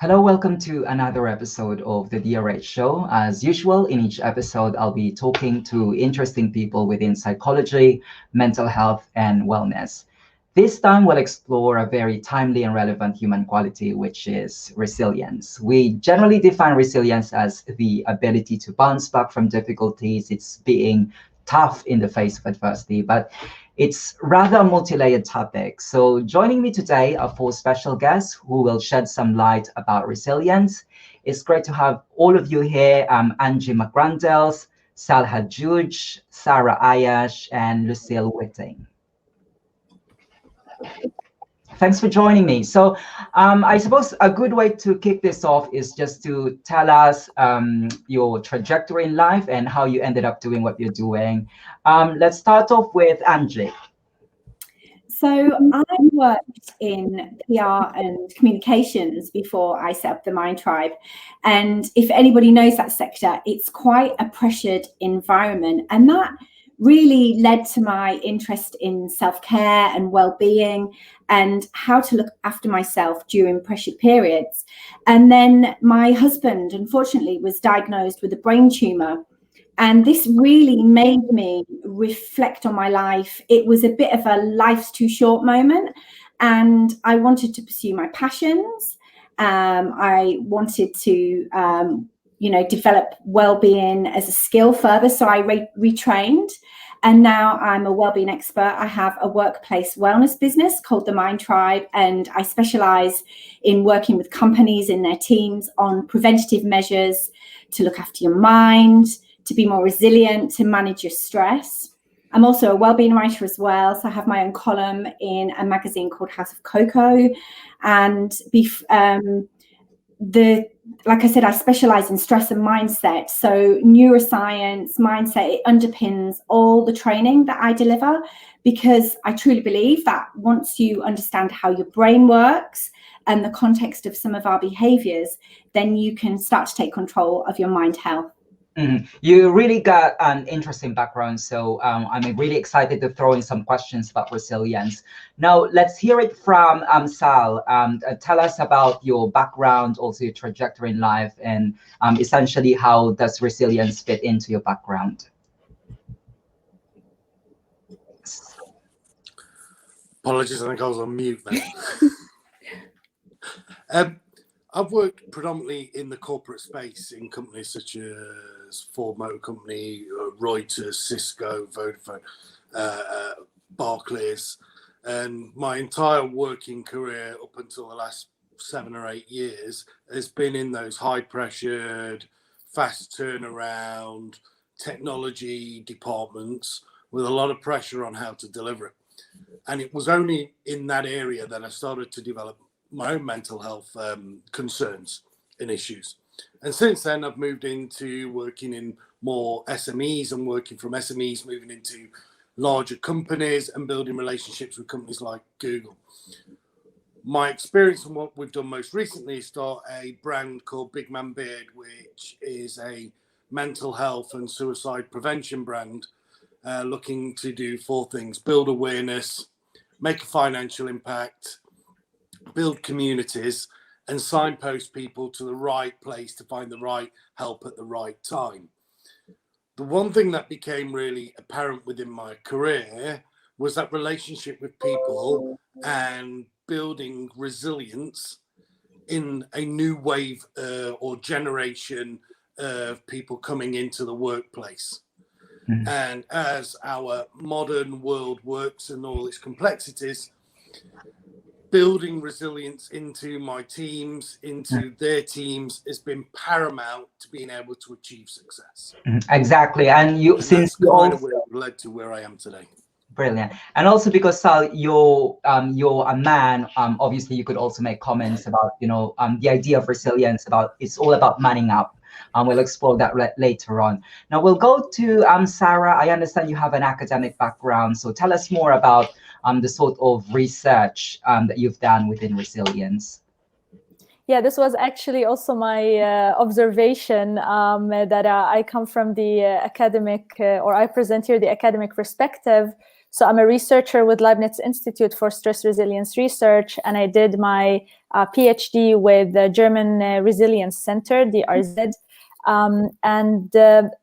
Hello, welcome to another episode of the DRH Show. As usual, in each episode, I'll be talking to interesting people within psychology, mental health, and wellness. This time, we'll explore a very timely and relevant human quality, which is resilience. We generally define resilience as the ability to bounce back from difficulties. It's being tough in the face of adversity, but it's rather a multi-layered topic. So joining me today are four special guests who will shed some light about resilience. It's great to have all of you here. Anji McGrandeles, Hadjoudj, Sarah Ayash, and Lucille Whitting. Thanks for joining me. So I suppose a good way to kick this off is just to tell us your trajectory in life and how you ended up doing what you're doing. Let's start off with Anji. So I worked in PR and communications before I set up the Mind Tribe. And if anybody knows that sector, it's quite a pressured environment. And that really led to my interest in self-care and well-being and how to look after myself during pressured periods. And then my husband, unfortunately, was diagnosed with a brain tumor. And this really made me reflect on my life. It was a bit of a life's too short moment. And I wanted to pursue my passions. I wanted to, develop well-being as a skill further. So I retrained. And now I'm a wellbeing expert. I have a workplace wellness business called the Mind Tribe, and I specialize in working with companies in their teams on preventative measures to look after your mind, to be more resilient, to manage your stress. I'm also a wellbeing writer as well. So I have my own column in a magazine called House of Cocoa. And like I said, I specialize in stress and mindset. So neuroscience, mindset, it underpins all the training that I deliver, because I truly believe that once you understand how your brain works and the context of some of our behaviors, then you can start to take control of your mind health. Mm-hmm. You really got an interesting background, so I'm really excited to throw in some questions about resilience. Now, let's hear it from Sal. Tell us about your background, also your trajectory in life, and essentially how does resilience fit into your background? Apologies, I think I was on mute then. I've worked predominantly in the corporate space in companies such as Ford Motor Company, Reuters, Cisco, Vodafone, Barclays, and my entire working career up until the last 7 or 8 years has been in those high-pressured, fast turnaround technology departments with a lot of pressure on how to deliver it. And it was only in that area that I started to develop my own mental health concerns and issues. And since then, I've moved into working in more SMEs and working from SMEs, moving into larger companies and building relationships with companies like Google. My experience and what we've done most recently is start a brand called Big Man Beard, which is a mental health and suicide prevention brand looking to do 4 things: build awareness, make a financial impact, build communities, and signpost people to the right place to find the right help at the right time. The one thing that became really apparent within my career was that relationship with people and building resilience in a new wave or generation of people coming into the workplace. Mm-hmm. And as our modern world works and all its complexities, building resilience into my teams, into their teams, has been paramount to being able to achieve success. Exactly, and since you also led to where I am today. Brilliant, and also because Sal, you're a man. Obviously, you could also make comments about the idea of resilience. It's all about manning up. We'll explore that later on. Now we'll go to Sarah. I understand you have an academic background, so tell us more about the sort of research that you've done within resilience. Yeah, this was actually also my observation that I come from the academic, or I present here the academic perspective. So I'm a researcher with Leibniz Institute for Stress Resilience Research, and I did my PhD with the German Resilience Center, DRZ.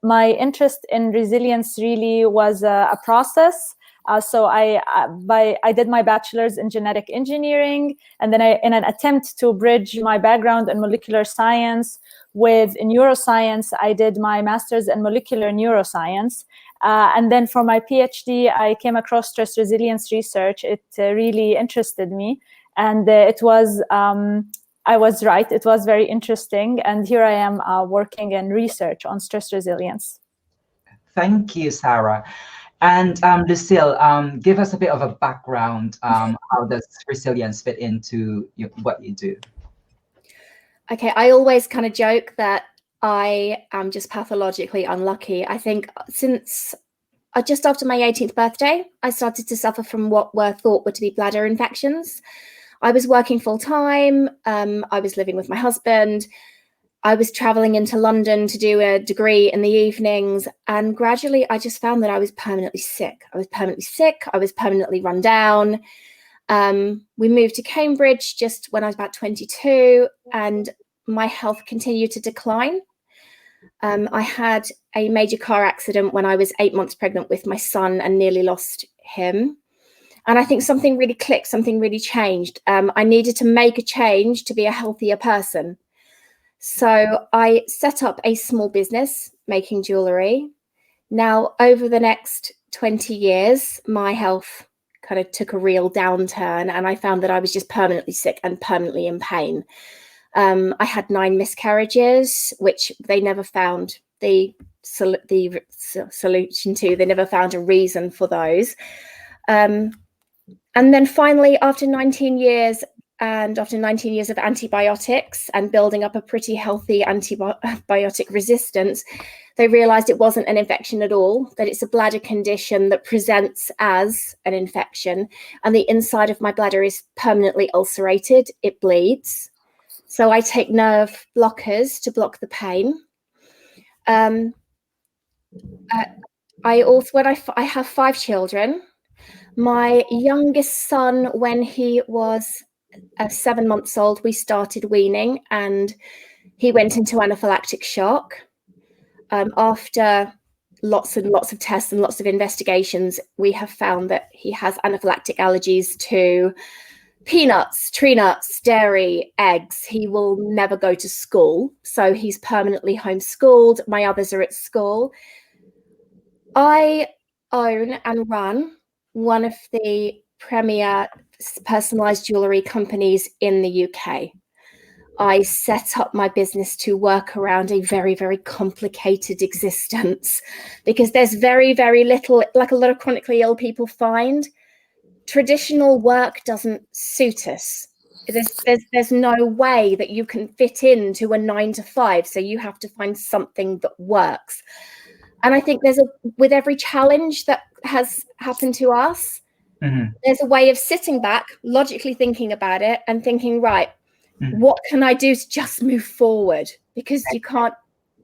My interest in resilience really was a process. So I did my bachelor's in genetic engineering, and then in an attempt to bridge my background in molecular science with neuroscience, I did my master's in molecular neuroscience. And then for my PhD, I came across stress resilience research. It really interested me, and I was right. It was very interesting, and here I am working in research on stress resilience. Thank you, Sarah. And Lucille, give us a bit of a background. How does resilience fit into what you do? Okay, I always kind of joke that I am just pathologically unlucky. I think since just after my 18th birthday, I started to suffer from what were thought were to be bladder infections. I was working full time. I was living with my husband. I was traveling into London to do a degree in the evenings, and gradually I just found that I was permanently sick. I was permanently run down. We moved to Cambridge just when I was about 22, and my health continued to decline. I had a major car accident when I was 8 months pregnant with my son and nearly lost him. And I think something really clicked, something really changed. I needed to make a change to be a healthier person. So I set up a small business making jewelry. Now, over the next 20 years, my health kind of took a real downturn, and I found that I was just permanently sick and permanently in pain. I had 9 miscarriages, which they never found the solution to. They never found a reason for those. And then finally, after 19 years of antibiotics and building up a pretty healthy antibiotic resistance, they realized it wasn't an infection at all, that it's a bladder condition that presents as an infection. And the inside of my bladder is permanently ulcerated. It bleeds. So I take nerve blockers to block the pain. I have 5 children. My youngest son, when he was 7 months old, we started weaning, and he went into anaphylactic shock. After lots and lots of tests and lots of investigations, we have found that he has anaphylactic allergies to peanuts, tree nuts, dairy, eggs. He will never go to school, so he's permanently homeschooled. My others are at school. I own and run one of the premier personalized jewelry companies in the UK. I set up my business to work around a very, very complicated existence, because there's very, very little, like a lot of chronically ill people find, traditional work doesn't suit us. There's no way that you can fit into a 9 to 5. So you have to find something that works. And I think with every challenge that has happened to us, there's a way of sitting back, logically thinking about it and thinking, right, what can I do to just move forward? Because you can't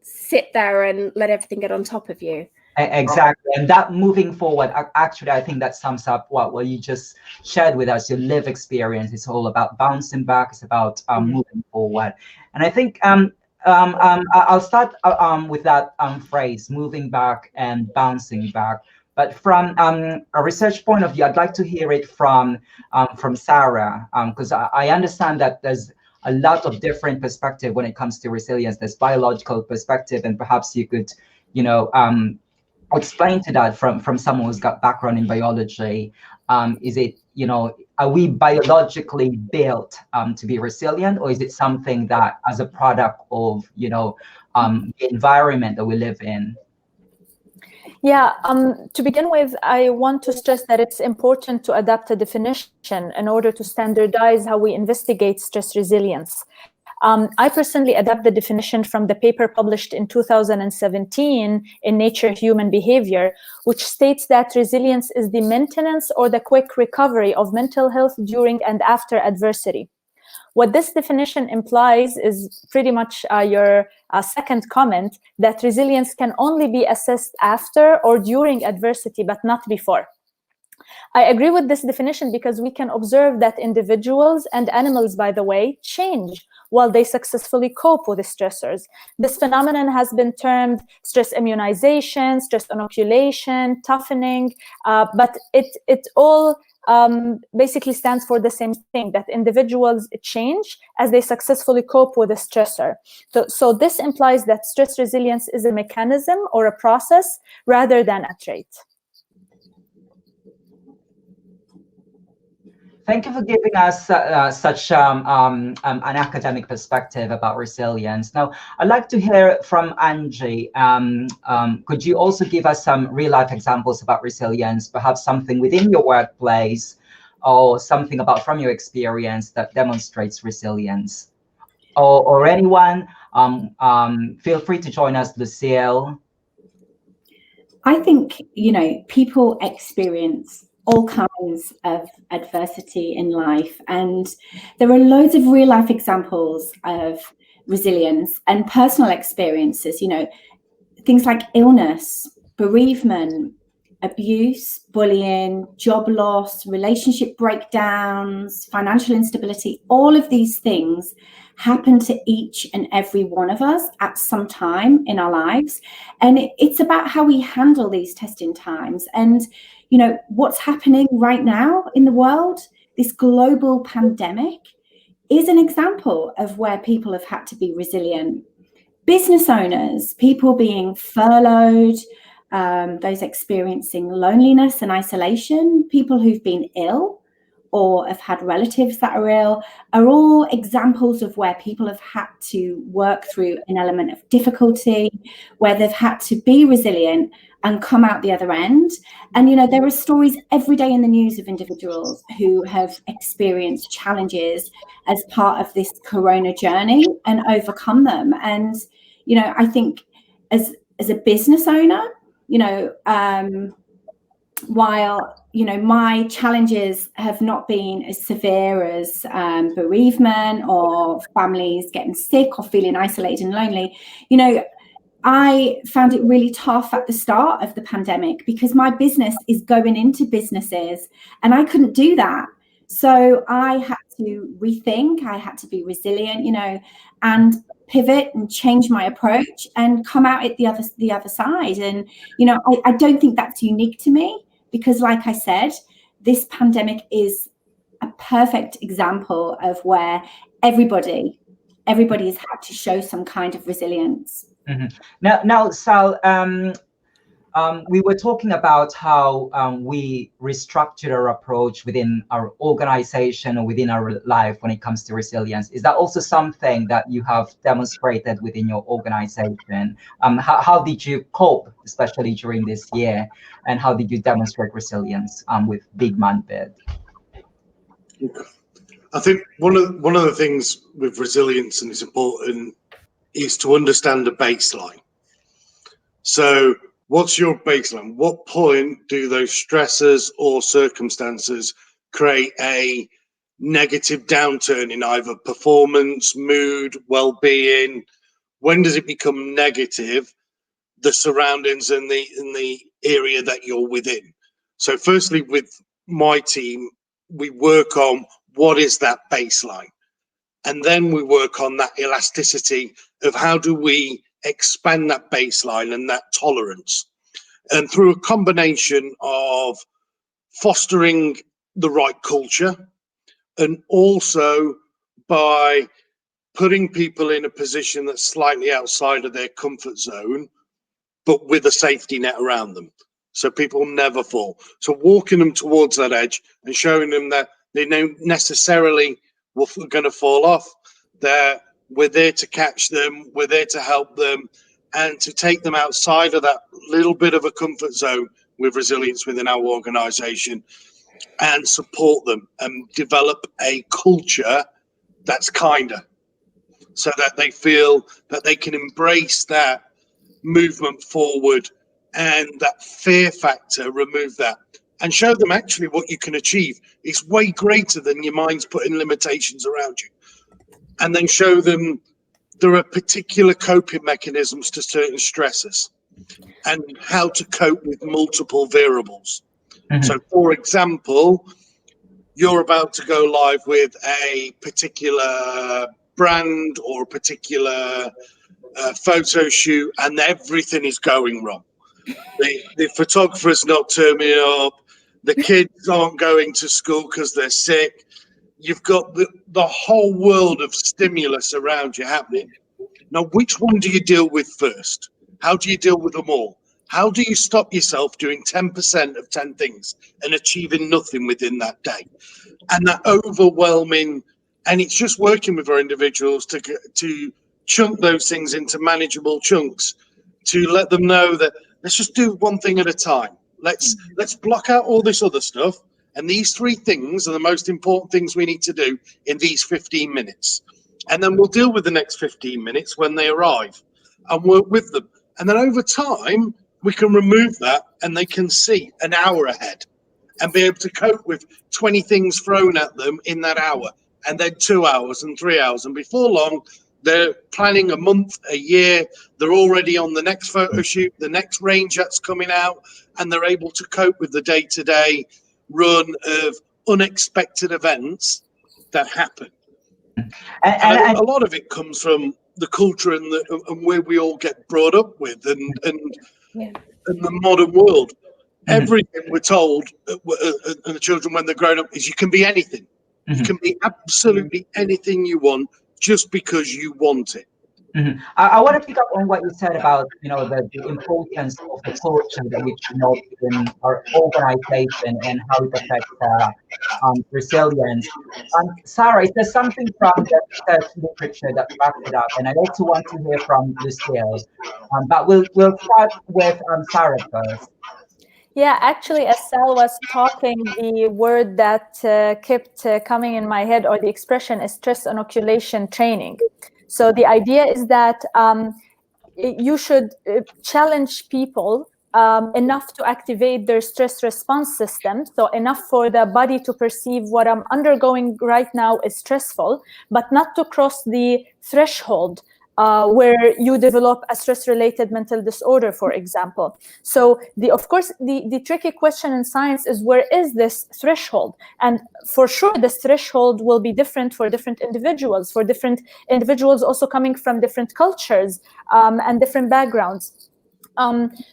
sit there and let everything get on top of you. Exactly. And that moving forward, actually, I think that sums up what you just shared with us, your live experience. It's all about bouncing back. It's about moving forward. And I think I'll start with that phrase, moving back and bouncing back. But from a research point of view, I'd like to hear it from Sarah, because I understand that there's a lot of different perspective when it comes to resilience. There's biological perspective, and perhaps you could, explain to that from someone who's got background in biology. Is it, are we biologically built to be resilient, or is it something that as a product of, the environment that we live in? Yeah, to begin with, I want to stress that it's important to adapt a definition in order to standardize how we investigate stress resilience. I personally adapt the definition from the paper published in 2017 in Nature Human Behavior, which states that resilience is the maintenance or the quick recovery of mental health during and after adversity. What this definition implies is pretty much your second comment, that resilience can only be assessed after or during adversity, but not before. I agree with this definition because we can observe that individuals and animals, by the way, change while they successfully cope with the stressors. This phenomenon has been termed stress immunization, stress inoculation, toughening, but it all basically stands for the same thing, that individuals change as they successfully cope with a stressor. So this implies that stress resilience is a mechanism or a process rather than a trait. Thank you for giving us such an academic perspective about resilience. Now, I'd like to hear from Anji. Could you also give us some real-life examples about resilience, perhaps something within your workplace or something from your experience that demonstrates resilience? Or anyone, feel free to join us, Lucille. I think, people experience all kinds of adversity in life, and there are loads of real life examples of resilience and personal experiences, things like illness, bereavement, abuse, bullying, job loss, relationship breakdowns, financial instability. All of these things happen to each and every one of us at some time in our lives, and it's about how we handle these testing times. And what's happening right now in the world, this global pandemic, is an example of where people have had to be resilient. Business owners, people being furloughed, those experiencing loneliness and isolation, people who've been ill or have had relatives that are ill, are all examples of where people have had to work through an element of difficulty, where they've had to be resilient and come out the other end. And, there are stories every day in the news of individuals who have experienced challenges as part of this corona journey and overcome them. And, I think as a business owner, while my challenges have not been as severe as bereavement or families getting sick or feeling isolated and lonely, I found it really tough at the start of the pandemic because my business is going into businesses and I couldn't do that. So I had to rethink, I had to be resilient, and pivot and change my approach and come out at the other side. And, I don't think that's unique to me because, like I said, this pandemic is a perfect example of where everybody has had to show some kind of resilience. Mm-hmm. Now, Sal, we were talking about how we restructured our approach within our organization or within our life when it comes to resilience. Is that also something that you have demonstrated within your organization? How did you cope, especially during this year, and how did you demonstrate resilience with Big Man Bid? I think one of the things with resilience, and it's important, is to understand the baseline. So what's your baseline? What point do those stressors or circumstances create a negative downturn in either performance, mood, well-being? When does it become negative, the surroundings and the area that you're within? So firstly, with my team, we work on what is that baseline? And then we work on that elasticity of how do we expand that baseline and that tolerance. And through a combination of fostering the right culture and also by putting people in a position that's slightly outside of their comfort zone, but with a safety net around them. So people never fall. So walking them towards that edge and showing them that they don't necessarily are going to fall off. We're there to catch them. We're there to help them and to take them outside of that little bit of a comfort zone with resilience within our organization and support them and develop a culture that's kinder so that they feel that they can embrace that movement forward and that fear factor, remove that. And show them actually what you can achieve is way greater than your mind's putting limitations around you. And then show them there are particular coping mechanisms to certain stresses and how to cope with multiple variables. So, for example, you're about to go live with a particular brand or a particular photo shoot, and everything is going wrong. The photographer's not turning up. The kids aren't going to school because they're sick. You've got the whole world of stimulus around you happening. Now, which one do you deal with first? How do you deal with them all? How do you stop yourself doing 10% of 10 things and achieving nothing within that day? And that overwhelming, and it's just working with our individuals to chunk those things into manageable chunks, to let them know that let's just do one thing at a time. Let's block out all this other stuff. And these 3 things are the most important things we need to do in these 15 minutes. And then we'll deal with the next 15 minutes when they arrive and work with them. And then over time, we can remove that and they can see an hour ahead and be able to cope with 20 things thrown at them in that hour, and then 2 hours and 3 hours. And before long, they're planning a month, a year. They're already on the next photo shoot, the next range that's coming out, and they're able to cope with the day-to-day run of unexpected events that happen. And a lot of it comes from the culture and where we all get brought up with, and the modern world. Everything we're told, and the children when they're grown up, is you can be anything. You can be absolutely anything you want just because you want it. I want to pick up on what you said about, the importance of the culture that we promote in our organization and how it affects resilience. Sarah, is there something from the research literature that backs it up? And I also want to hear from Lucille. But we'll start with Sarah first. Yeah, actually, as Sal was talking, the word that kept coming in my head, or the expression, is stress inoculation training. So the idea is that you should challenge people enough to activate their stress response system. So enough for the body to perceive what I'm undergoing right now is stressful, but not to cross the threshold where you develop a stress-related mental disorder, for example. So of course, the tricky question in science is, where is this threshold? And for sure, this threshold will be different for different individuals, also coming from different cultures and different backgrounds.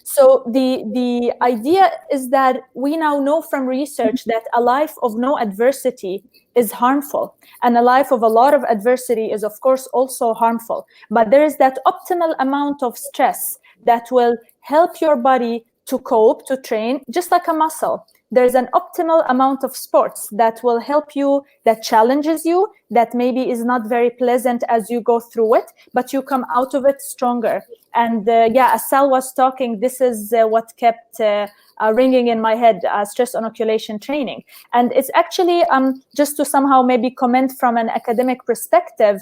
So the idea is that we now know from research that a life of no adversity is harmful, and a life of a lot of adversity is, of course, also harmful. But there is that optimal amount of stress that will help your body to cope, to train, just like a muscle. There's an optimal amount of sports that will help you, that challenges you, that maybe is not very pleasant as you go through it, but you come out of it stronger. And as Sal was talking, this is what kept ringing in my head, stress inoculation training. And it's actually, just to somehow maybe comment from an academic perspective,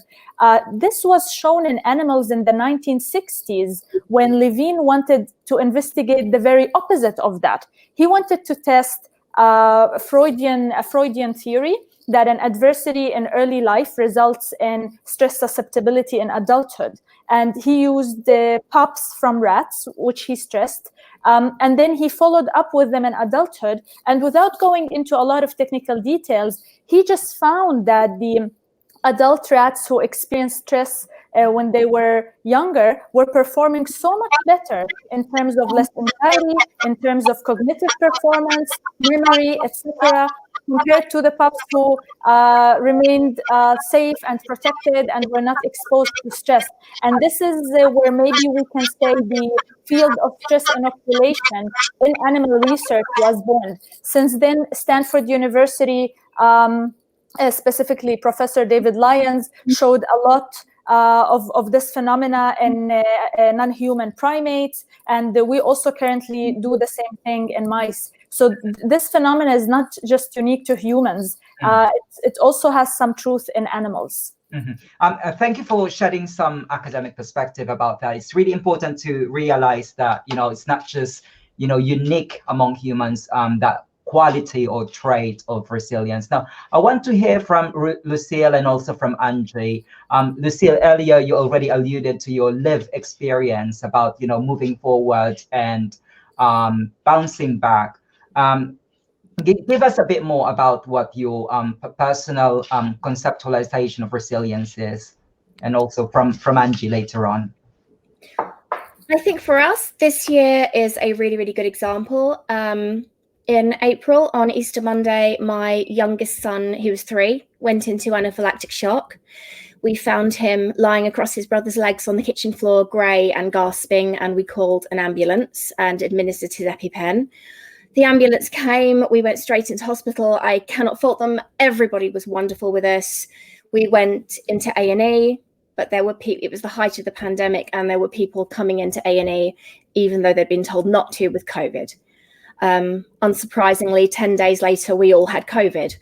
this was shown in animals in the 1960s when Levine wanted to investigate the very opposite of that. He wanted to test a Freudian theory that an adversity in early life results in stress susceptibility in adulthood. And he used the pups from rats, which he stressed, and then he followed up with them in adulthood. And without going into a lot of technical details, he just found that the adult rats who experienced stress when they were younger were performing so much better in terms of less anxiety, in terms of cognitive performance, memory, etc., compared to the pups who remained safe and protected and were not exposed to stress. And this is where maybe we can say the field of stress inoculation in animal research was born. Since then, Stanford University, specifically Professor David Lyons, showed a lot of this phenomena in non-human primates, and we also currently do the same thing in mice. So this phenomena is not just unique to humans. It also has some truth in animals. Thank you for shedding some academic perspective about that. It's really important to realize that, it's not just, unique among humans, that quality or trait of resilience. Now, I want to hear from Lucille and also from Anji. Lucille, earlier you already alluded to your lived experience about, moving forward and bouncing back. Give us a bit more about what your personal conceptualization of resilience is, and also from Anji later on. I think for us, this year is a really, really good example. In April, on Easter Monday, my youngest son, who was 3, went into anaphylactic shock. We found him lying across his brother's legs on the kitchen floor, grey and gasping, and we called an ambulance and administered his EpiPen. The ambulance came, we went straight into hospital. I cannot fault them. Everybody was wonderful with us. We went into A&E, but there were people, it was the height of the pandemic, and there were people coming into A&E, even though they'd been told not to with COVID. Unsurprisingly, 10 days later, we all had COVID.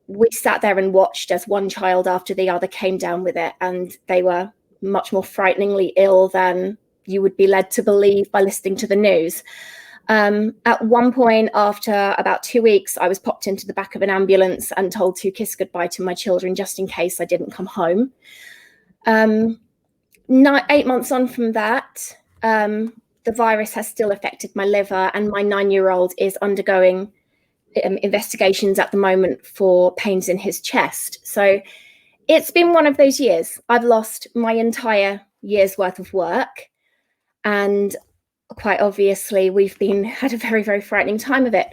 We sat there and watched as one child after the other came down with it, and they were much more frighteningly ill than you would be led to believe by listening to the news. At one point, after about 2 weeks, I was popped into the back of an ambulance and told to kiss goodbye to my children just in case I didn't come home. 8 months on from that, the virus has still affected my liver, and my 9-year-old is undergoing investigations at the moment for pains in his chest. So it's been one of those years. I've lost my entire year's worth of work, and quite obviously we've had a very, very frightening time of it.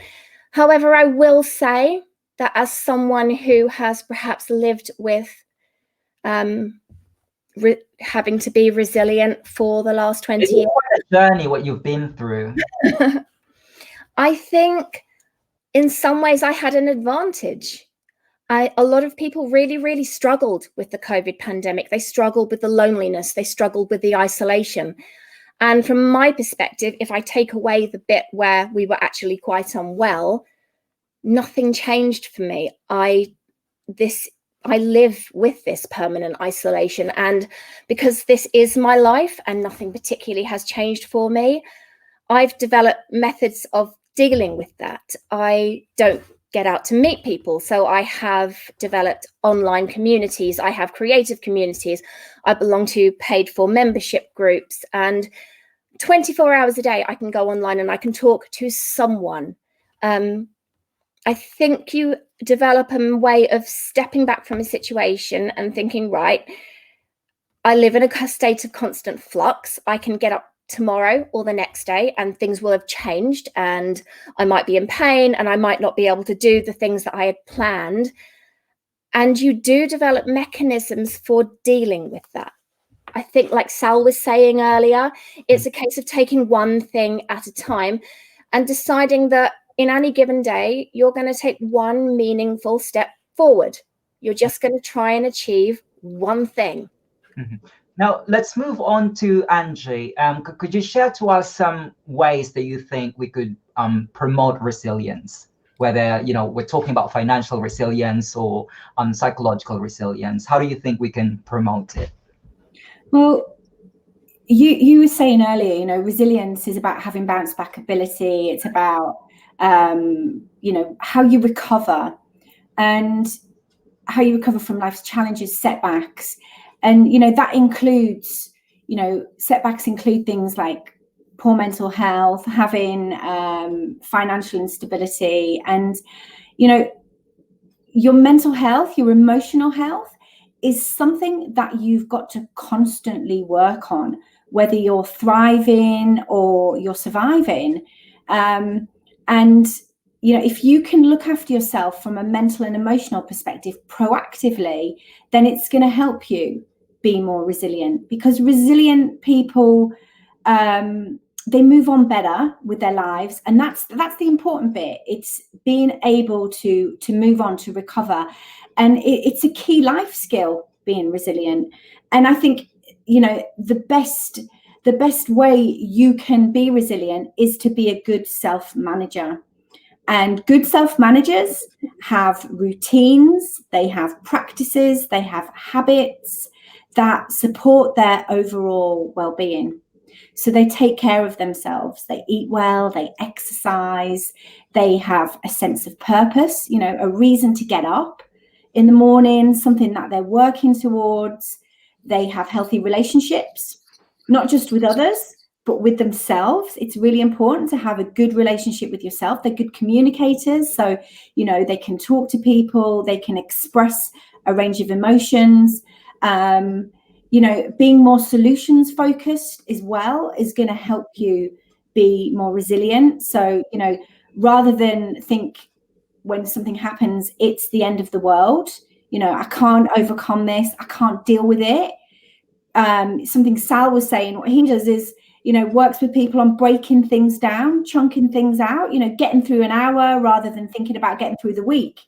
However, I will say that as someone who has perhaps lived with having to be resilient for the last 20 years. What a journey, what you've been through. I think in some ways I had an advantage. A lot of people really, really struggled with the COVID pandemic. They struggled with the loneliness. They struggled with the isolation. And from my perspective, if I take away the bit where we were actually quite unwell, nothing changed for me. I live with this permanent isolation, and because this is my life and nothing particularly has changed for me, I've developed methods of dealing with that. I don't get out to meet people, so I have developed online communities. I have creative communities. I belong to paid for membership groups, and 24 hours a day I can go online and I can talk to someone. I think you develop a way of stepping back from a situation and thinking, right, I live in a state of constant flux. I can get up tomorrow or the next day and things will have changed, and I might be in pain and I might not be able to do the things that I had planned. And you do develop mechanisms for dealing with that. I think, like Sal was saying earlier, it's a case of taking one thing at a time and deciding that in any given day, you're going to take one meaningful step forward. You're just going to try and achieve one thing. Mm-hmm. Now, let's move on to Anji. Could you share to us some ways that you think we could promote resilience, whether, we're talking about financial resilience or psychological resilience? How do you think we can promote it? Well, you were saying earlier, resilience is about having bounce back ability. It's about, how you recover and how you recover from life's challenges, setbacks. And, that includes, setbacks include things like poor mental health, having financial instability, and, your mental health, your emotional health is something that you've got to constantly work on, whether you're thriving or you're surviving. And, if you can look after yourself from a mental and emotional perspective proactively, then it's going to help you be more resilient, because resilient people, they move on better with their lives. And that's the important bit. It's being able to move on, to recover. And it's a key life skill, being resilient. And I think, the best way you can be resilient is to be a good self-manager. And good self-managers have routines, they have practices, they have habits that support their overall well-being. So they take care of themselves, they eat well, they exercise, they have a sense of purpose, a reason to get up in the morning, something that they're working towards. They have healthy relationships, not just with others, but with themselves. It's really important to have a good relationship with yourself. They're good communicators. So, you know, they can talk to people, they can express a range of emotions. You know, being more solutions focused as well is going to help you be more resilient. So, you know, rather than think when something happens, it's the end of the world, you know, I can't overcome this, I can't deal with it. Something Sal was saying, what he does is, you know, works with people on breaking things down, chunking things out, you know, getting through an hour rather than thinking about getting through the week.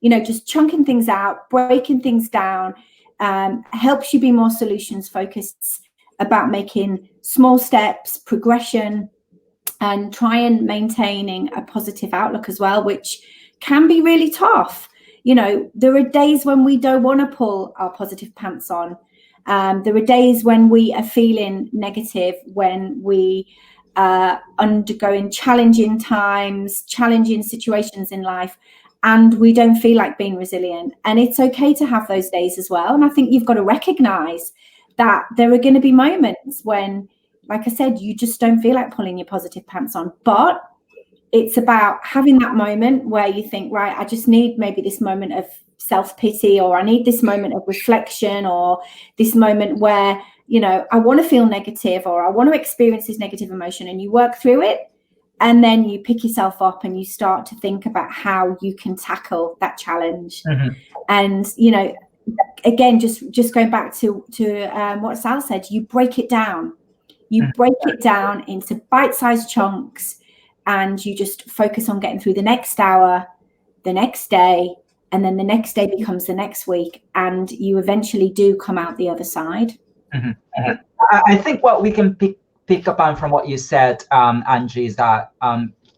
You know, just chunking things out, breaking things down, helps you be more solutions focused about making small steps, progression, and trying maintaining a positive outlook as well, which can be really tough. You know, there are days when we don't want to pull our positive pants on. There are days when we are feeling negative, when we are undergoing challenging times, challenging situations in life, and we don't feel like being resilient. And it's okay to have those days as well. And I think you've got to recognize that there are going to be moments when, like I said, you just don't feel like pulling your positive pants on. But it's about having that moment where you think, right, I just need maybe this moment of self-pity, or I need this moment of reflection, or this moment where, you know, I want to feel negative, or I want to experience this negative emotion, and you work through it. And then you pick yourself up and you start to think about how you can tackle that challenge. Mm-hmm. And, you know, again, just going back to what Sal said, you break it down. You break it down into bite-sized chunks, and you just focus on getting through the next hour, the next day, and then the next day becomes the next week, and you eventually do come out the other side. Mm-hmm. I think what we can pick up on from what you said, Anji, is that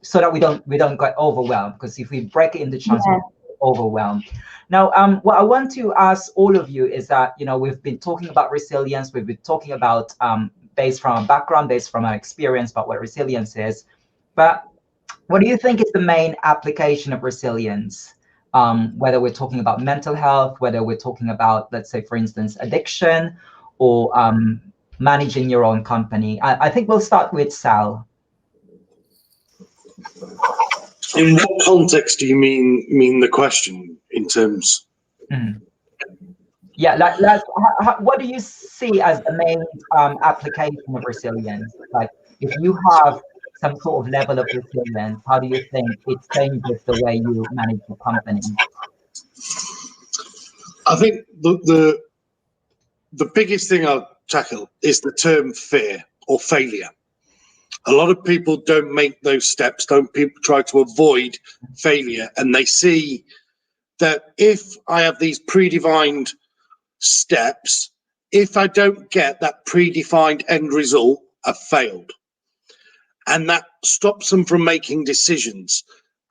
so that we don't get overwhelmed, because if we break it into chunks, we get overwhelmed. Now, what I want to ask all of you is that, you know, we've been talking about resilience, we've been talking about based from our background, based from our experience, about what resilience is. But what do you think is the main application of resilience? Whether we're talking about mental health, whether we're talking about, let's say, for instance, addiction, or managing your own company. I think we'll start with Sal. In what context do you mean the question in terms? Mm-hmm. Yeah, like what do you see as the main application of resilience? Like, if you have some sort of level of resilience, how do you think it changes the way you manage your company? I think the biggest thing I'll tackle is the term fear or failure. A lot of people don't make those steps, people try to avoid failure, and they see that if I have these predefined steps, if I don't get that predefined end result, I've failed. And that stops them from making decisions.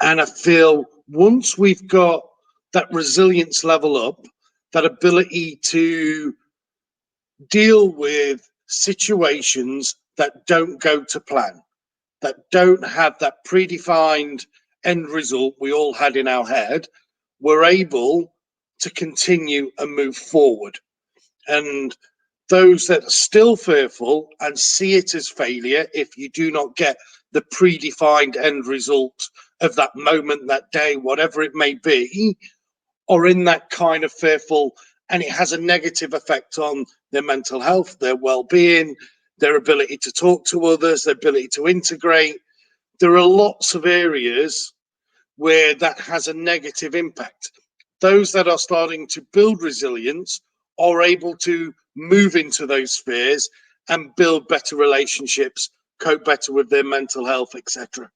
And I feel once we've got that resilience level up, that ability to deal with situations that don't go to plan, that don't have that predefined end result we all had in our head, we're able to continue and move forward. And those that are still fearful and see it as failure if you do not get the predefined end result of that moment, that day, whatever it may be, are in that kind of fearful, and it has a negative effect on their mental health, their well-being, their ability to talk to others, their ability to integrate. There are lots of areas where that has a negative impact. Those that are starting to build resilience are able to move into those spheres and build better relationships, cope better with their mental health, etc.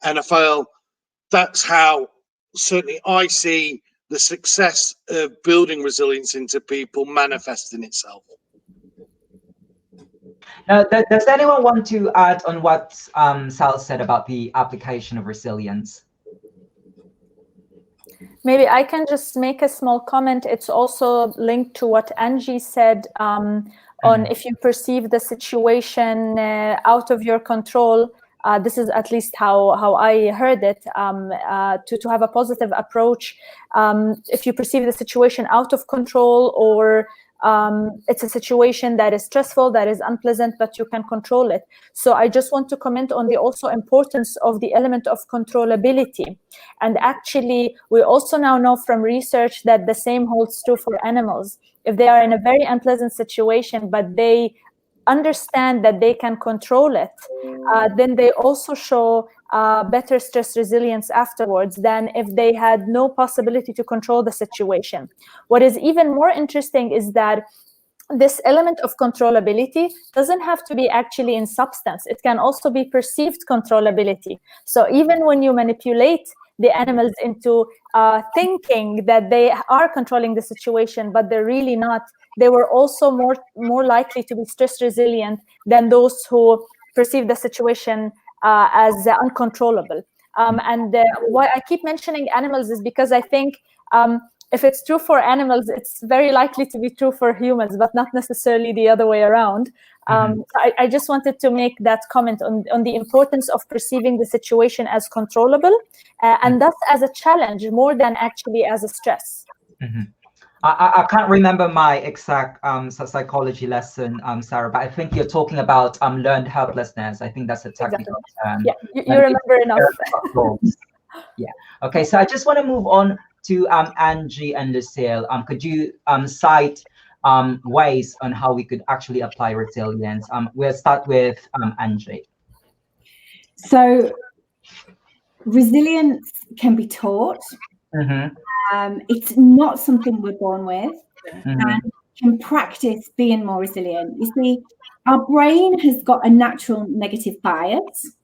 And I feel that's how certainly I see the success of building resilience into people manifesting itself. Now, does anyone want to add on what Sal said about the application of resilience? Maybe I can just make a small comment. It's also linked to what Anji said on if you perceive the situation out of your control. This is at least how I heard it, to have a positive approach. If you perceive the situation out of control, or it's a situation that is stressful, that is unpleasant, but you can control it. So I just want to comment on the also importance of the element of controllability. And actually, we also now know from research that the same holds true for animals. If they are in a very unpleasant situation, but they understand that they can control it, then they also show better stress resilience afterwards than if they had no possibility to control the situation. What is even more interesting is that this element of controllability doesn't have to be actually in substance. It can also be perceived controllability. So even when you manipulate the animals into thinking that they are controlling the situation, but they're really not, they were also more likely to be stress resilient than those who perceive the situation as uncontrollable. And why I keep mentioning animals is because I think if it's true for animals, it's very likely to be true for humans, but not necessarily the other way around. I just wanted to make that comment on the importance of perceiving the situation as controllable and thus as a challenge more than actually as a stress. I can't remember my exact psychology lesson, Sarah, but I think you're talking about learned helplessness. I think that's a technical term. Yeah, you remember enough. Yeah. Okay, so I just want to move on to Anji and Lucille. Could you cite ways on how we could actually apply resilience? We'll start with Anji. So resilience can be taught. It's not something we're born with, and can practice being more resilient. You see, our brain has got a natural negative bias.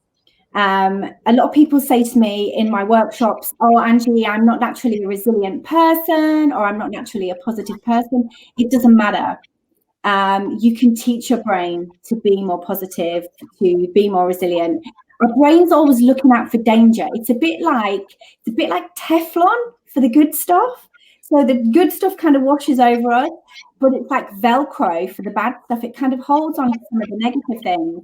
A lot of people say to me in my workshops, "Oh, Anji, I'm not naturally a resilient person, or I'm not naturally a positive person." It doesn't matter. You can teach your brain to be more positive, to be more resilient. Our brain's always looking out for danger. It's a bit like Teflon for the good stuff. So the good stuff kind of washes over us, but it's like Velcro for the bad stuff. It kind of holds on to some of the negative things.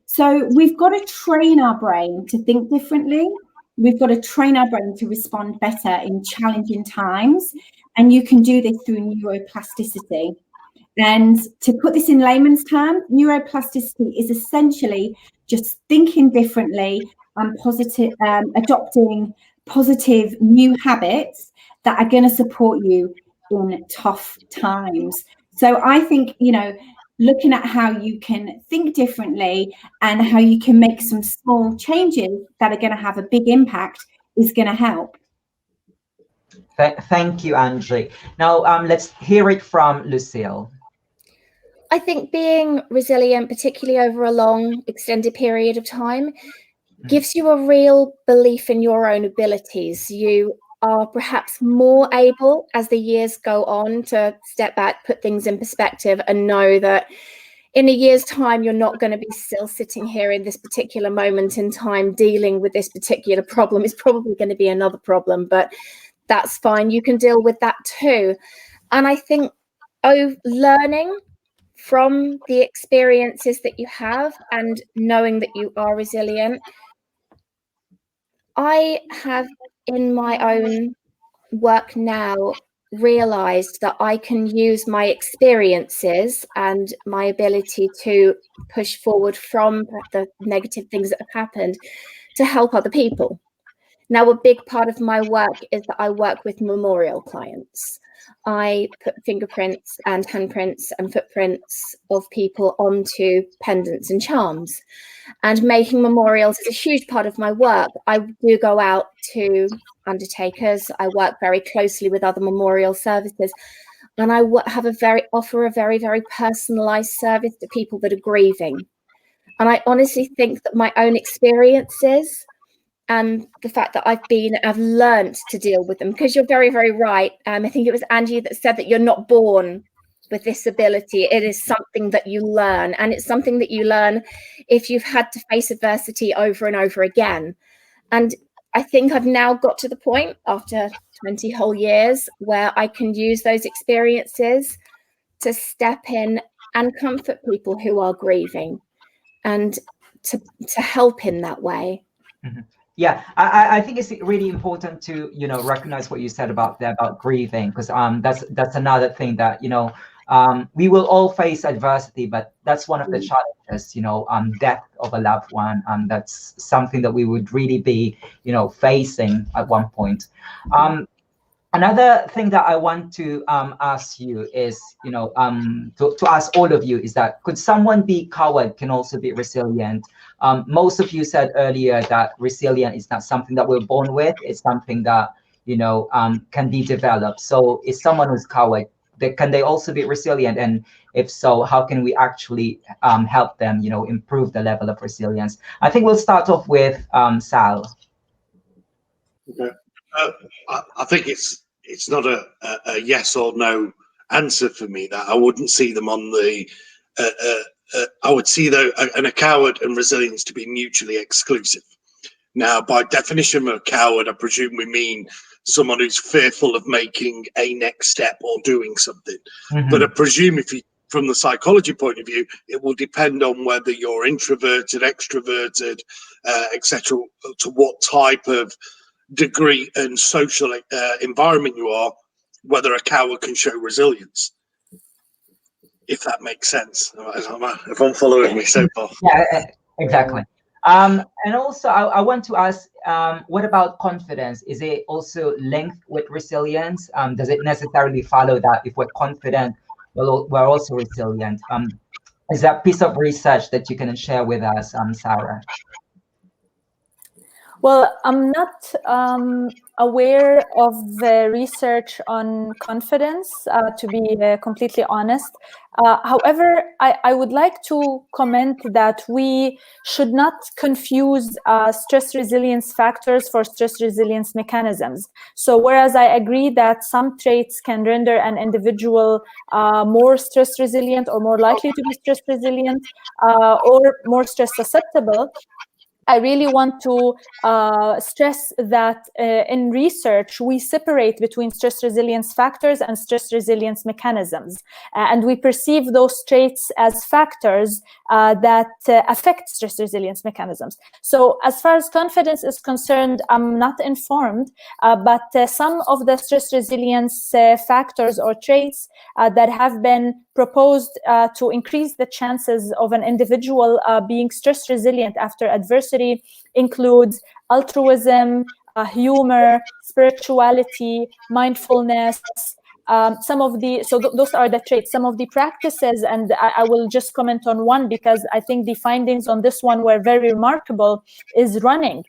So we've got to train our brain to think differently. We've got to train our brain to respond better in challenging times. And you can do this through neuroplasticity. And to put this in layman's terms, neuroplasticity is essentially just thinking differently and adopting positive new habits that are going to support you in tough times. So I think, looking at how you can think differently and how you can make some small changes that are going to have a big impact is going to help. Thank you, Anji. Now, let's hear it from Lucille. I think being resilient, particularly over a long, extended period of time, gives you a real belief in your own abilities. You are perhaps more able as the years go on to step back, put things in perspective, and know that in a year's time, you're not going to be still sitting here in this particular moment in time dealing with this particular problem. It's probably going to be another problem, but that's fine. You can deal with that too. And I think learning from the experiences that you have and knowing that you are resilient, I have in my own work now realized that I can use my experiences and my ability to push forward from the negative things that have happened to help other people. Now, a big part of my work is that I work with memorial clients. I put fingerprints and handprints and footprints of people onto pendants and charms. And making memorials is a huge part of my work. I do go out to undertakers. I work very closely with other memorial services. And I offer a very, very personalized service to people that are grieving. And I honestly think that my own experiences and the fact that I've learned to deal with them, because you're very, very right. I think it was Anji that said that you're not born with this ability. It is something that you learn, and it's something that you learn if you've had to face adversity over and over again. And I think I've now got to the point after 20 whole years where I can use those experiences to step in and comfort people who are grieving and to help in that way. Mm-hmm. Yeah, I think it's really important to recognize what you said about grieving, because that's another thing that We will all face adversity, but that's one of the challenges, death of a loved one. That's something that we would really be, facing at one point. Another thing that I want to ask you is, to ask all of you is that, could someone be coward can also be resilient? Most of you said earlier that resilient is not something that we're born with. It's something that, can be developed. So is someone who's coward, can they also be resilient? And if so, how can we actually help them, improve the level of resilience? I think we'll start off with Sal. Okay. I think it's not a yes or no answer for me. That I wouldn't see them on the. I would see a coward and resilience to be mutually exclusive. Now, by definition of a coward, I presume we mean someone who's fearful of making a next step or doing something. But I presume from the psychology point of view, it will depend on whether you're introverted, extroverted, etc. To what type of degree and social environment you are, whether a coward can show resilience, if that makes sense. If I'm following me so far. Yeah, exactly. And also I want to ask, what about confidence? Is it also linked with resilience? Does it necessarily follow that if we're confident, we're also resilient? Is that piece of research that you can share with us, Sarah? Well, I'm not aware of the research on confidence, to be completely honest. However, I would like to comment that we should not confuse stress resilience factors for stress resilience mechanisms. So whereas I agree that some traits can render an individual more stress resilient or more likely to be stress resilient or more stress susceptible, I really want to stress that in research, we separate between stress resilience factors and stress resilience mechanisms. And we perceive those traits as factors that affect stress resilience mechanisms. So as far as confidence is concerned, I'm not informed, but some of the stress resilience factors or traits that have been proposed to increase the chances of an individual being stress resilient after adversity includes altruism, humor, spirituality, mindfulness. Those are the traits. Some of the practices, and I will just comment on one because I think the findings on this one were very remarkable, is running.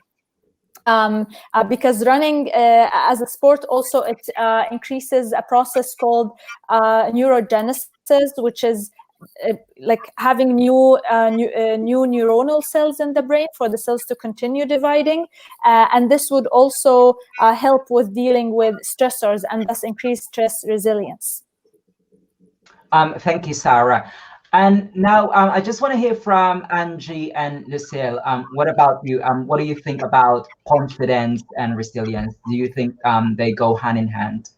Because running as a sport also, it increases a process called neurogenesis, which is like having new neuronal cells in the brain for the cells to continue dividing, and this would also help with dealing with stressors and thus increase stress resilience. Thank you, Sarah. And now I just want to hear from Anji and Lucille. What about you? What do you think about confidence and resilience? Do you think they go hand in hand?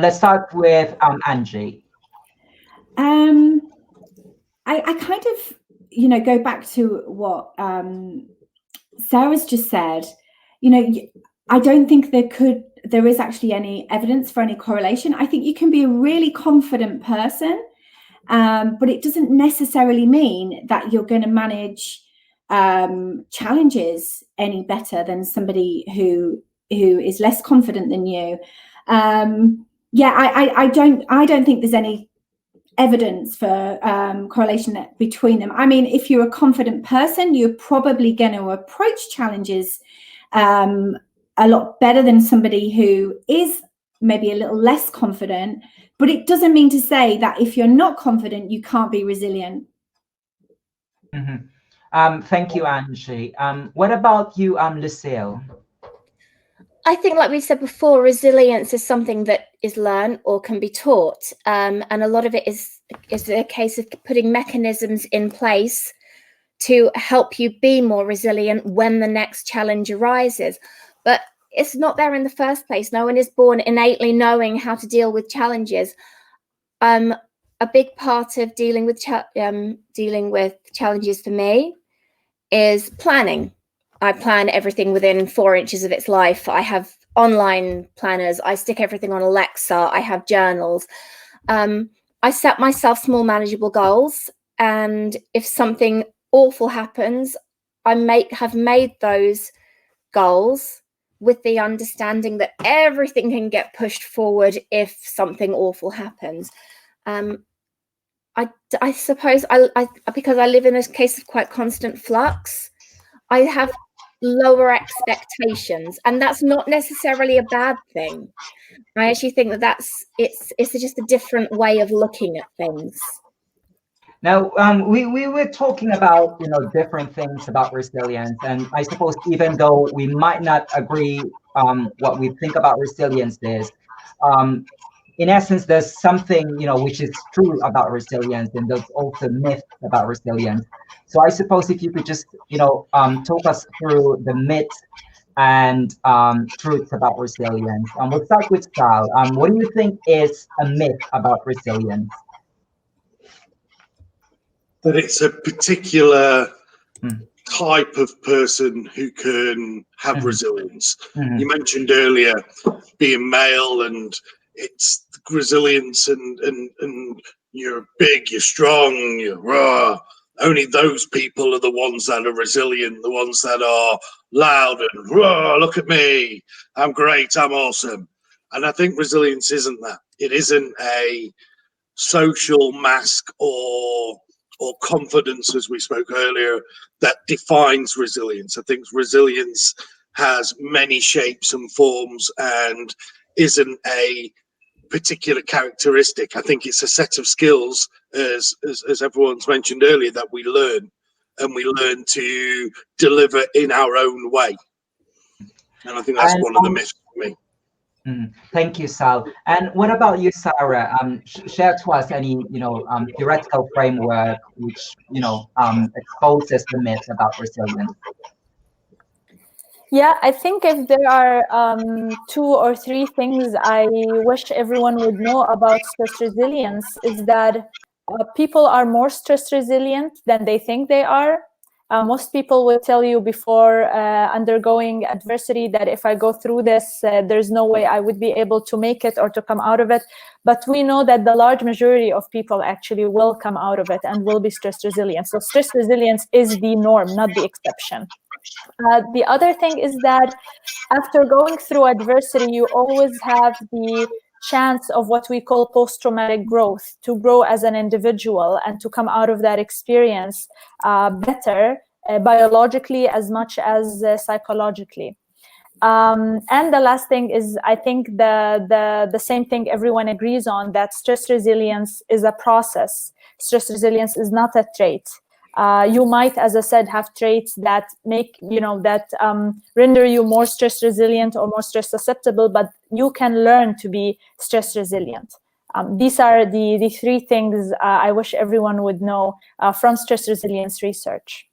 Let's start with Anji. I kind of, go back to what Sarah's just said. I don't think there is actually any evidence for any correlation. I think you can be a really confident person, but it doesn't necessarily mean that you're going to manage challenges any better than somebody who is less confident than you. I don't think there's any evidence for correlation between them. I mean, if you're a confident person, you're probably going to approach challenges a lot better than somebody who is maybe a little less confident, but it doesn't mean to say that if you're not confident, you can't be resilient. Thank you, Anji. What about you, Lucille? I think, like we said before, resilience is something that is learned or can be taught. And a lot of it is a case of putting mechanisms in place to help you be more resilient when the next challenge arises. But it's not there in the first place. No one is born innately knowing how to deal with challenges. A big part of dealing with challenges for me is planning. I plan everything within 4 inches of its life. I have online planners. I stick everything on Alexa. I have journals. I set myself small manageable goals, and if something awful happens, I have made those goals with the understanding that everything can get pushed forward if something awful happens. I suppose I because I live in a case of quite constant flux, I have lower expectations, and that's not necessarily a bad thing. I actually think that it's just a different way of looking at things. Now, we were talking about, different things about resilience, and I suppose even though we might not agree what we think about resilience is, in essence, there's something, which is true about resilience, and there's also myths about resilience. So I suppose if you could just, talk us through the myths and truths about resilience. We'll start with Sal. What do you think is a myth about resilience? That it's a particular type of person who can have resilience. You mentioned earlier being male, and it's resilience, and you're big, you're strong, you're raw. Only those people are the ones that are resilient, the ones that are loud and raw. Look at me, I'm great, I'm awesome. And I think resilience isn't that. It isn't a social mask or confidence, as we spoke earlier, that defines resilience. I think resilience has many shapes and forms and isn't a particular characteristic. I think it's a set of skills, as everyone's mentioned earlier, that we learn, and we learn to deliver in our own way. And I think that's one of the myths for me. Thank you, Sal. And what about you, Sarah? Share to us any, theoretical framework which, exposes the myth about resilience. Yeah, I think if there are 2 or 3 things I wish everyone would know about stress resilience, is that people are more stress resilient than they think they are. Most people will tell you before undergoing adversity that if I go through this, there's no way I would be able to make it or to come out of it. But we know that the large majority of people actually will come out of it and will be stress resilient. So stress resilience is the norm, not the exception. The other thing is that after going through adversity, you always have the chance of what we call post-traumatic growth, to grow as an individual and to come out of that experience better, biologically as much as psychologically. And the last thing is, I think the same thing everyone agrees on, that stress resilience is a process. Stress resilience is not a trait. You might, as I said, have traits that make, render you more stress resilient or more stress susceptible, but you can learn to be stress resilient. These are the 3 things I wish everyone would know from stress resilience research.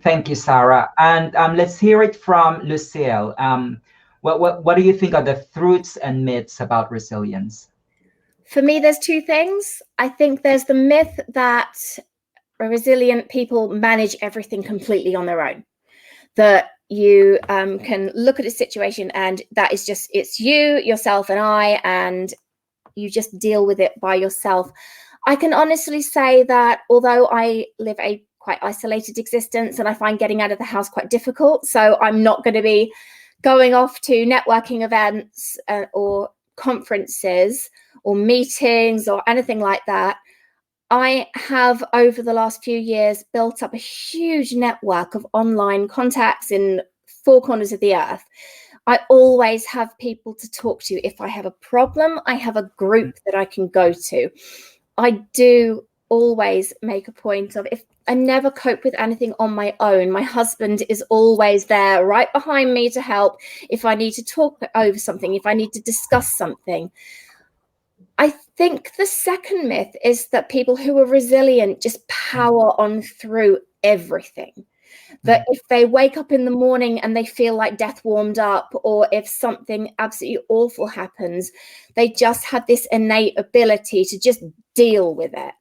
Thank you, Sarah. And let's hear it from Lucille. What do you think are the truths and myths about resilience? For me, there's 2 things. I think there's the myth that resilient people manage everything completely on their own, that you can look at a situation and that is just, it's you, yourself and I, and you just deal with it by yourself. I can honestly say that although I live a quite isolated existence and I find getting out of the house quite difficult, so I'm not going to be going off to networking events or conferences or meetings or anything like that, I have, over the last few years, built up a huge network of online contacts in 4 corners of the earth. I always have people to talk to. If I have a problem, I have a group that I can go to. I do always make a point of, if I never cope with anything on my own, my husband is always there right behind me to help if I need to talk over something, if I need to discuss something. I think the second myth is that people who are resilient just power on through everything. That if they wake up in the morning and they feel like death warmed up, or if something absolutely awful happens, they just have this innate ability to just deal with it.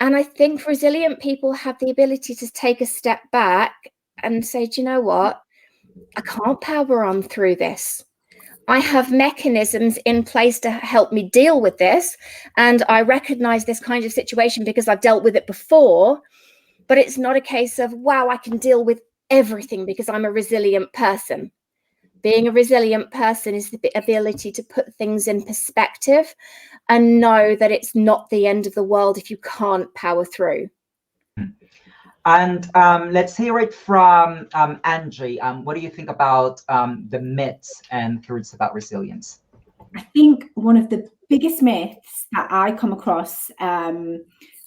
And I think resilient people have the ability to take a step back and say, do you know what? I can't power on through this. I have mechanisms in place to help me deal with this. And I recognize this kind of situation because I've dealt with it before. But it's not a case of, wow, I can deal with everything because I'm a resilient person. Being a resilient person is the ability to put things in perspective and know that it's not the end of the world if you can't power through. And let's hear it from Anji. What do you think about the myths and theories about resilience? I think one of the biggest myths that I come across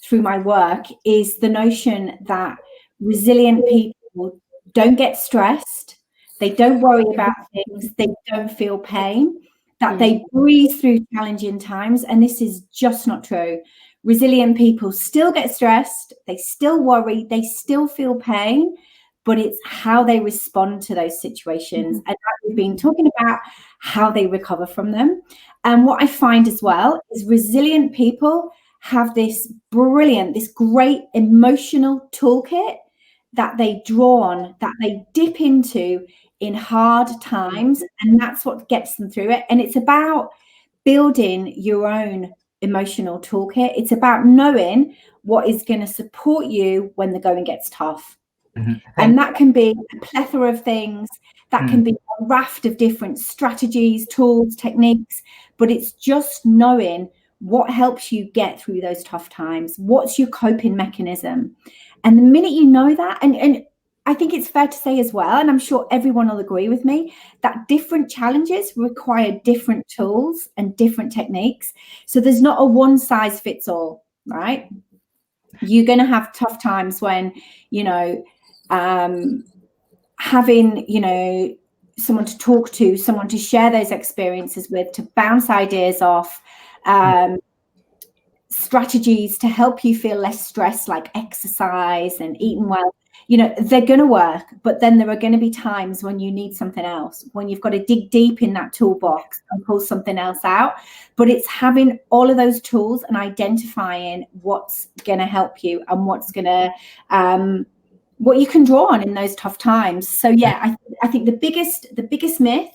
through my work is the notion that resilient people don't get stressed, they don't worry about things, they don't feel pain, that they breathe through challenging times. And this is just not true. Resilient people still get stressed, they still worry, they still feel pain, but it's how they respond to those situations. And we've been talking about how they recover from them. And what I find as well is resilient people have this brilliant, this great emotional toolkit that they draw on, that they dip into in hard times. And that's what gets them through it. And it's about building your own emotional toolkit. It's about knowing what is going to support you when the going gets tough. And that can be a plethora of things. That can be a raft of different strategies, tools, techniques, but it's just knowing what helps you get through those tough times. What's your coping mechanism? And the minute you know that, and I think it's fair to say as well, and I'm sure everyone will agree with me, that different challenges require different tools and different techniques. So there's not a one size fits all, right? You're going to have tough times when, having, someone to talk to, someone to share those experiences with, to bounce ideas off, strategies to help you feel less stressed, like exercise and eating well, they're going to work. But then there are going to be times when you need something else, when you've got to dig deep in that toolbox and pull something else out. But it's having all of those tools and identifying what's going to help you and what's going to what you can draw on in those tough times. So yeah, I think the biggest myth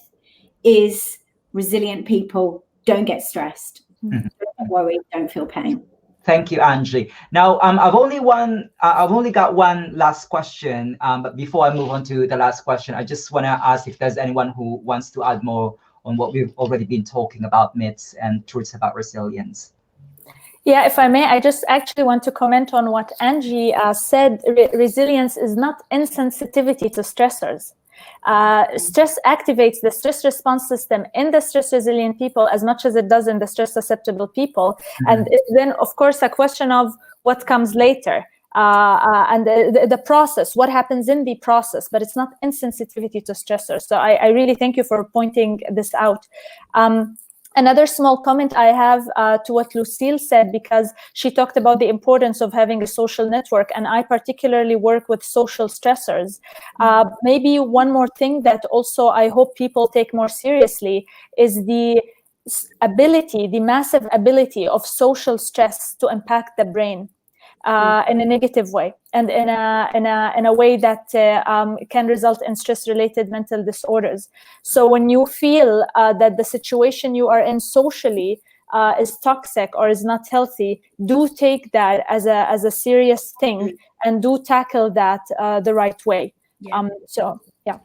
is resilient people don't get stressed, don't worry, don't feel pain. Thank you, Anji. Now, I've only got one last question. But before I move on to the last question, I just want to ask if there's anyone who wants to add more on what we've already been talking about, myths and truths about resilience. Yeah, if I may, I just actually want to comment on what Anji said. Resilience is not insensitivity to stressors. Stress activates the stress response system in the stress resilient people as much as it does in the stress susceptible people. And then, of course, a question of what comes later and the process, what happens in the process, but it's not insensitivity to stressors. So I really thank you for pointing this out. Another small comment I have to what Lucille said, because she talked about the importance of having a social network, and I particularly work with social stressors. Maybe one more thing that also I hope people take more seriously is the massive ability of social stress to impact the brain in a negative way, and in a way that can result in stress-related mental disorders. So when you feel that the situation you are in socially is toxic or is not healthy, do take that as a serious thing and do tackle that the right way. So yeah.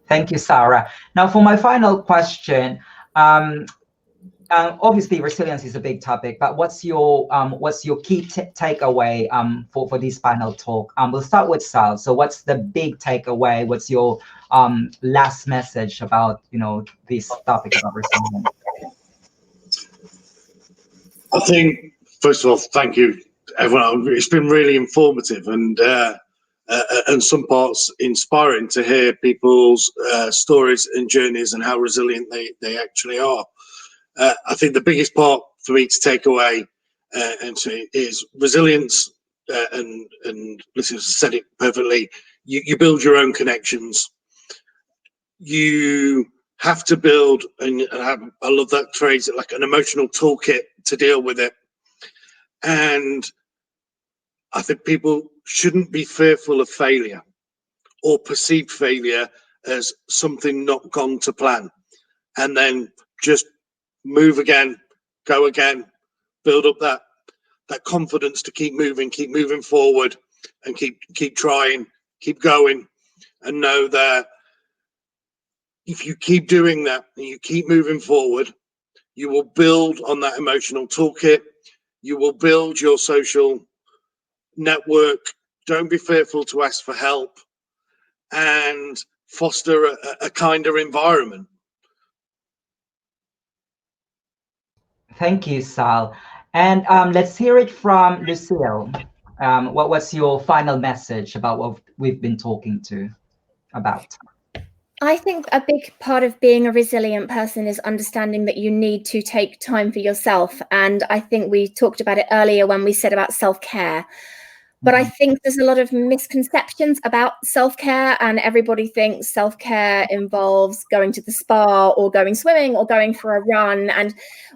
Thank you, Sarah. Now, for my final question. Obviously, resilience is a big topic, but what's your key takeaway for this panel talk? We'll start with Sal. So, what's the big takeaway? What's your last message about this topic about resilience? I think first of all, thank you, everyone. It's been really informative and some parts inspiring to hear people's stories and journeys and how resilient they actually are. I think the biggest part for me to take away is resilience, and Lucille said it perfectly. You build your own connections. You have to build, and I love that phrase, like an emotional toolkit to deal with it. And I think people shouldn't be fearful of failure or perceived failure as something not gone to plan. and then just move again, go again, build up that confidence to keep moving forward, and keep trying, keep going, and know that if you keep doing that and you keep moving forward, you will build on that emotional toolkit. You will build your social network. Don't be fearful to ask for help, and foster a kinder environment. Thank you, Sal. And let's hear it from Lucille. What's your final message about what we've been talking about? I think a big part of being a resilient person is understanding that you need to take time for yourself. And I think we talked about it earlier when we said about self-care. But I think there's a lot of misconceptions about self-care, and everybody thinks self-care involves going to the spa or going swimming or going for a run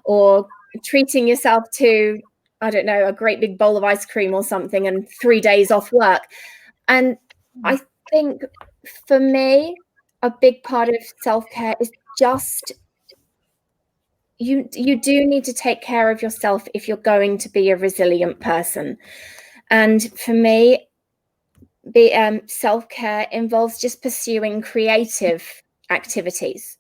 or treating yourself to, I don't know, a great big bowl of ice cream or something and 3 days off work. And I think for me, a big part of self-care is just you do need to take care of yourself if you're going to be a resilient person. And for me, self-care involves just pursuing creative activities.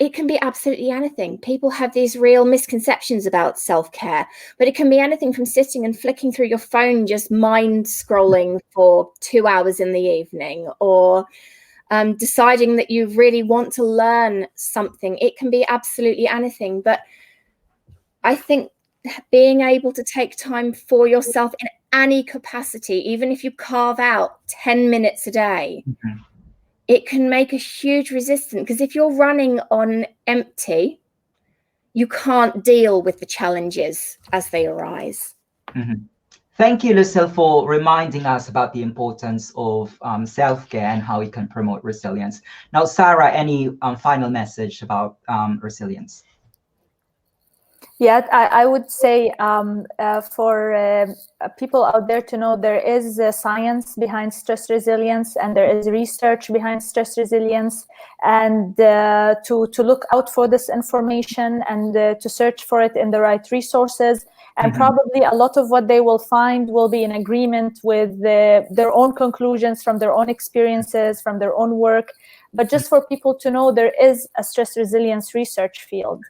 It can be absolutely anything. People have these real misconceptions about self-care, but it can be anything from sitting and flicking through your phone, just mind scrolling for 2 hours in the evening, or deciding that you really want to learn something. It can be absolutely anything. But I think being able to take time for yourself in any capacity, even if you carve out 10 minutes a day, it can make a huge resistance, because if you're running on empty, you can't deal with the challenges as they arise. Thank you, Lucille, for reminding us about the importance of self-care and how it can promote resilience. Now, Sarah, any final message about resilience? Yeah, I would say for people out there to know there is science behind stress resilience, and there is research behind stress resilience, and to look out for this information and to search for it in the right resources. And probably a lot of what they will find will be in agreement with their own conclusions from their own experiences, from their own work. But just for people to know, there is a stress resilience research field.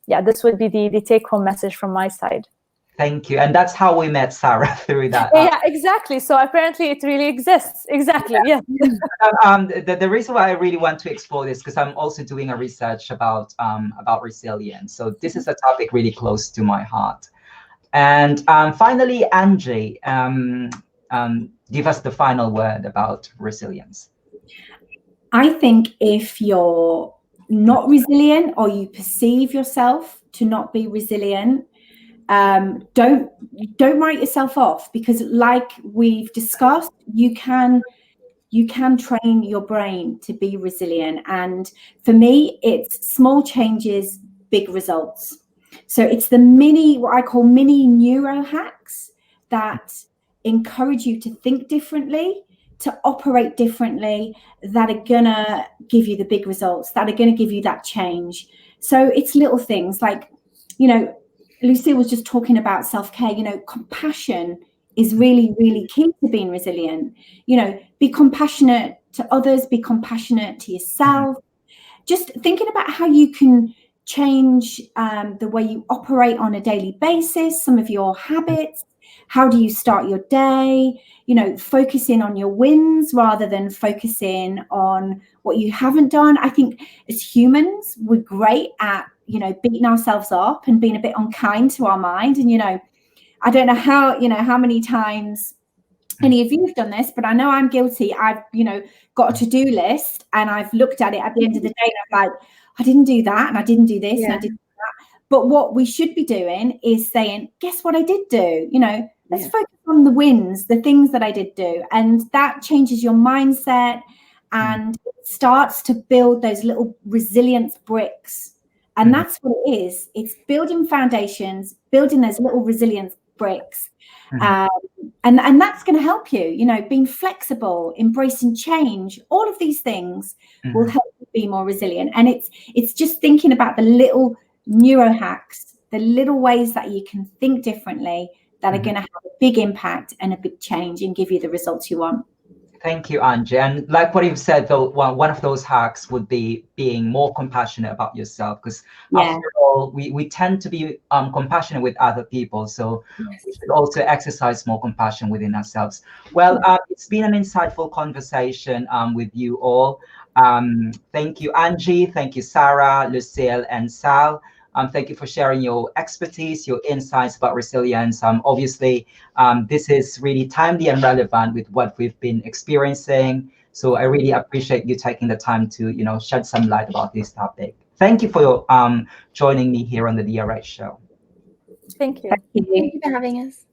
Yeah, this would be the take-home message from my side. Thank you. And that's how we met Sarah, through that. Yeah, exactly. So apparently it really exists. Exactly. Yeah. The reason why I really want to explore this, because I'm also doing a research about resilience. So this is a topic really close to my heart. And finally, Anji, give us the final word about resilience. I think if you're not resilient, or you perceive yourself to not be resilient, don't write yourself off, because like we've discussed, you can train your brain to be resilient. And for me, it's small changes, big results. So it's what I call mini neuro hacks that encourage you to think differently, to operate differently, that are gonna give you the big results, that are gonna give you that change. So it's little things like, Lucille was just talking about self-care. Compassion is really, really key to being resilient. Be compassionate to others, be compassionate to yourself. Just thinking about how you can change the way you operate on a daily basis, some of your habits. How do you start your day? Focusing on your wins rather than focusing on what you haven't done. I think as humans, we're great at, beating ourselves up and being a bit unkind to our mind. And, I don't know how many times any of you have done this, but I know I'm guilty. I've, got a to-do list, and I've looked at it at the end of the day, and I'm like, I didn't do that, and I didn't do this, and I didn't do that. But what we should be doing is saying, guess what I did do? Let's focus on the wins, the things that I did do. And that changes your mindset, and it starts to build those little resilience bricks. And that's what it is. It's building foundations, building those little resilience bricks. And that's going to help you, being flexible, embracing change. All of these things will help you be more resilient. And it's just thinking about the little neuro hacks, the little ways that you can think differently that are going to have a big impact and a big change and give you the results you want. Thank you, Anji. And like what you've said, though, one of those hacks would be being more compassionate about yourself, because after all, we tend to be compassionate with other people. So we should also exercise more compassion within ourselves. Well, it's been an insightful conversation with you all. Thank you, Anji. Thank you, Sarah, Lucille, and Sal. Thank you for sharing your expertise, your insights about resilience. Obviously, this is really timely and relevant with what we've been experiencing. So I really appreciate you taking the time to, shed some light about this topic. Thank you for joining me here on the DRH show. Thank you. Thank you for having us.